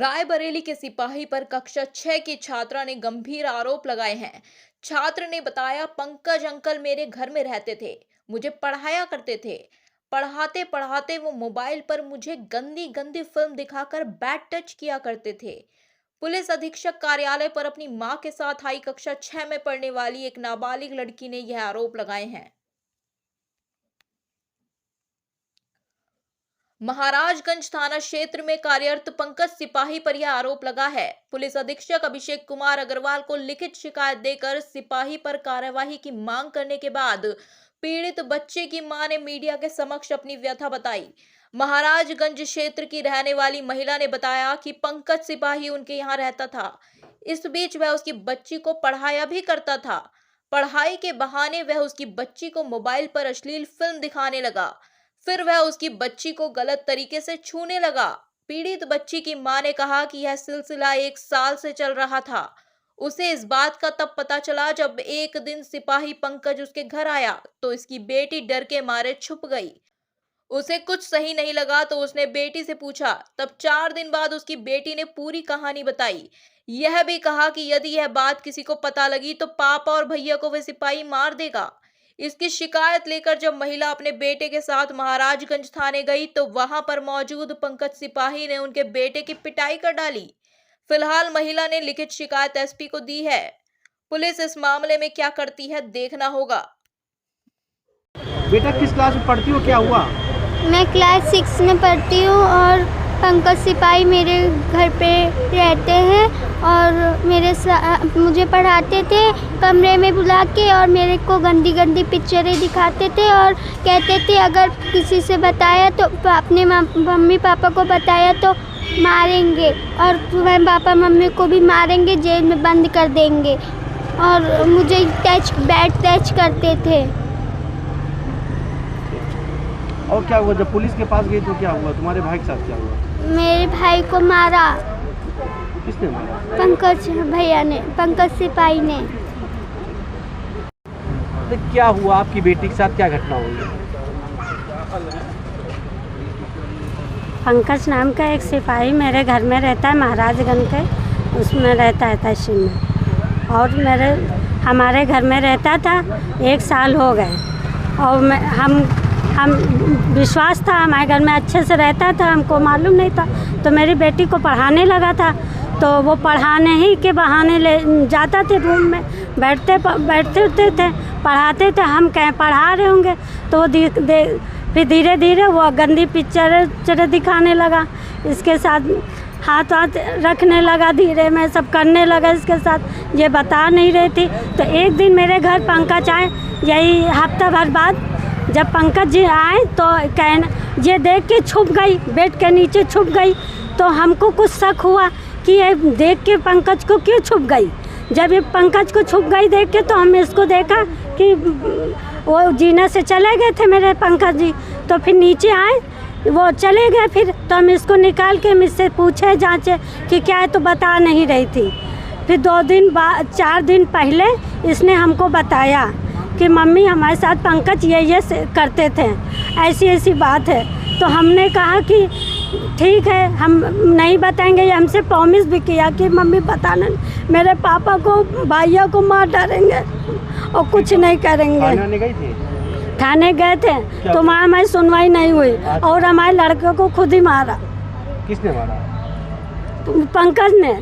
रायबरेली के सिपाही पर कक्षा 6 की छात्रा ने गंभीर आरोप लगाए हैं। छात्र ने बताया, पंकज अंकल मेरे घर में रहते थे, मुझे पढ़ाया करते थे। पढ़ाते पढ़ाते वो मोबाइल पर मुझे गंदी गंदी फिल्म दिखाकर बैड टच किया करते थे। पुलिस अधीक्षक कार्यालय पर अपनी मां के साथ आई कक्षा 6 में पढ़ने वाली एक नाबालिग लड़की ने यह आरोप लगाए हैं। महाराजगंज थाना क्षेत्र में कार्यरत पंकज सिपाही पर यह आरोप लगा है। पुलिस अधीक्षक अभिषेक कुमार अग्रवाल को लिखित शिकायत देकर सिपाही पर कार्यवाही की मांग करने के बाद पीड़ित बच्चे की मां ने मीडिया के समक्ष अपनी व्यथा बताई। महाराजगंज क्षेत्र की रहने वाली महिला ने बताया कि पंकज सिपाही उनके यहाँ रहता था। इस बीच वह उसकी बच्ची को पढ़ाया भी करता था। पढ़ाई के बहाने वह उसकी बच्ची को मोबाइल पर अश्लील फिल्म दिखाने लगा। फिर वह उसकी बच्ची को गलत तरीके से छूने लगा। पीड़ित बच्ची की मां ने कहा कि यह सिलसिला 1 साल से चल रहा था। उसे इस बात का तब पता चला जब एक दिन सिपाही पंकज उसके घर आया तो इसकी बेटी डर के मारे छुप गई। उसे कुछ सही नहीं लगा तो उसने बेटी से पूछा। तब 4 दिन बाद उसकी बेटी ने पूरी कहानी बताई। यह भी कहा कि यदि यह बात किसी को पता लगी तो पापा और भैया को वह सिपाही मार देगा। इसकी शिकायत लेकर जब महिला अपने बेटे के साथ महाराजगंज थाने गई तो वहां पर मौजूद पंकज सिपाही ने उनके बेटे की पिटाई कर डाली। फिलहाल महिला ने लिखित शिकायत एसपी को दी है। पुलिस इस मामले में क्या करती है देखना होगा। बेटा किस क्लास में पढ़ती हो, क्या हुआ? मैं क्लास 6 में पढ़ती हूँ और पंकज सिपाही मेरे घर पे रहते हैं और मुझे पढ़ाते थे कमरे में बुला के और मेरे को गंदी गंदी पिक्चरें दिखाते थे और कहते थे अगर किसी से बताया तो अपने मम्मी पापा को बताया तो मारेंगे और वह पापा मम्मी को भी मारेंगे, जेल में बंद कर देंगे और मुझे बैड टच करते थे। और क्या हुआ जब पुलिस के पास गई तो क्या हुआ? तुम्हारे भाई के साथ क्या हुआ? मेरे भाई को मारा। किसने मारा? पंकज भैया ने, पंकज सिपाही ने। तो क्या हुआ आपकी बेटी के साथ, क्या घटना हुई? पंकज नाम का एक सिपाही मेरे घर में रहता है, महाराजगंज के उसमें रहता है तहसील में, और हमारे घर में रहता था 1 साल हो गए और हम विश्वास था हमारे घर में अच्छे से रहता था, हमको मालूम नहीं था। तो मेरी बेटी को पढ़ाने लगा था तो वो पढ़ाने ही के बहाने ले जाता थे, रूम में बैठते थे, पढ़ाते थे। हम कहीं पढ़ा रहे होंगे तो वो फिर धीरे धीरे वो गंदी पिक्चर दिखाने लगा। इसके साथ हाथ रखने लगा, धीरे में सब करने लगा इसके साथ। ये बता नहीं रही थी। तो एक दिन मेरे घर पंकज आए, यही हफ्ता भर बाद जब पंकज जी आए तो ये देख के छुप गई, बेड के नीचे छुप गई। तो हमको कुछ शक हुआ कि ये देख के पंकज को क्यों छुप गई। जब ये पंकज को छुप गई देख के तो हम इसको देखा कि वो जीने से चले गए थे मेरे पंकज जी। तो फिर नीचे आए, वो चले गए। फिर तो हम इसको निकाल के मुझसे पूछे, जांचे कि क्या है, तो बता नहीं रही थी। फिर 2 दिन बाद 4 दिन पहले इसने हमको बताया कि मम्मी हमारे साथ पंकज ये करते थे, ऐसी बात है। तो हमने कहा कि ठीक है, हम नहीं बताएंगे। ये हमसे प्रॉमिस भी किया कि मम्मी बताना, मेरे पापा को भैया को मार डालेंगे और कुछ नहीं करेंगे। थाने गए थे तो वहाँ हमारी सुनवाई नहीं हुई और हमारे लड़के को खुद ही मारा। किसने मारा? पंकज ने।